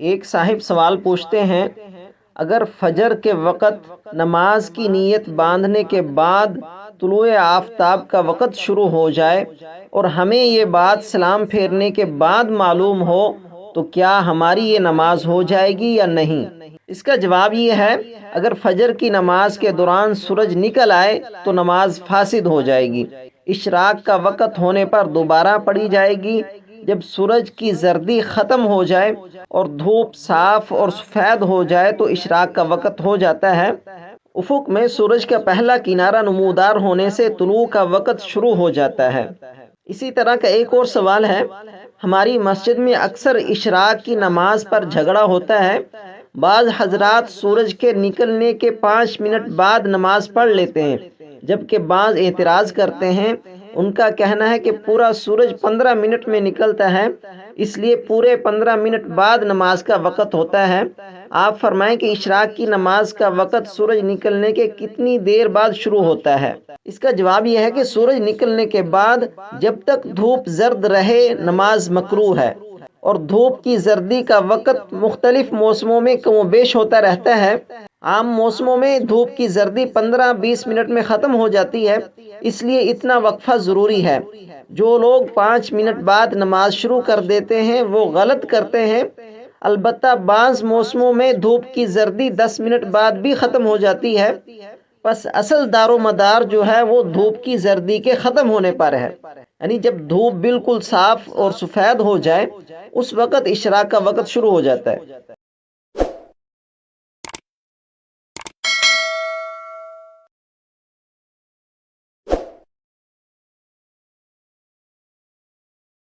ایک صاحب سوال پوچھتے ہیں، اگر فجر کے وقت نماز کی نیت باندھنے کے بعد طلوع آفتاب کا وقت شروع ہو جائے اور ہمیں یہ بات سلام پھیرنے کے بعد معلوم ہو تو کیا ہماری یہ نماز ہو جائے گی یا نہیں؟ اس کا جواب یہ ہے، اگر فجر کی نماز کے دوران سورج نکل آئے تو نماز فاسد ہو جائے گی۔ اشراق کا وقت ہونے پر دوبارہ پڑھی جائے گی۔ جب سورج کی زردی ختم ہو جائے اور دھوپ صاف اور سفید ہو جائے تو اشراق کا وقت ہو جاتا ہے۔ افق میں سورج کا پہلا کنارہ نمودار ہونے سے طلوع کا وقت شروع ہو جاتا ہے۔ اسی طرح کا ایک اور سوال ہے، ہماری مسجد میں اکثر اشراق کی نماز پر جھگڑا ہوتا ہے۔ بعض حضرات سورج کے نکلنے کے 5 منٹ بعد نماز پڑھ لیتے ہیں، جبکہ بعض اعتراض کرتے ہیں۔ ان کا کہنا ہے کہ پورا سورج 15 منٹ میں نکلتا ہے، اس لیے پورے 15 منٹ بعد نماز کا وقت ہوتا ہے۔ آپ فرمائیں کہ اشراق کی نماز کا وقت سورج نکلنے کے کتنی دیر بعد شروع ہوتا ہے؟ اس کا جواب یہ ہے کہ سورج نکلنے کے بعد جب تک دھوپ زرد رہے نماز مکروہ ہے، اور دھوپ کی زردی کا وقت مختلف موسموں میں کم و بیش ہوتا رہتا ہے۔ عام موسموں میں دھوپ کی زردی 15-20 منٹ میں ختم ہو جاتی ہے، اس لیے اتنا وقفہ ضروری ہے۔ جو لوگ 5 منٹ بعد نماز شروع کر دیتے ہیں وہ غلط کرتے ہیں۔ البتہ بعض موسموں میں دھوپ کی زردی 10 منٹ بعد بھی ختم ہو جاتی ہے، پس اصل دار و مدار جو ہے وہ دھوپ کی زردی کے ختم ہونے پر ہے، یعنی جب دھوپ بالکل صاف اور سفید ہو جائے اس وقت اشراق کا وقت شروع ہو جاتا ہے۔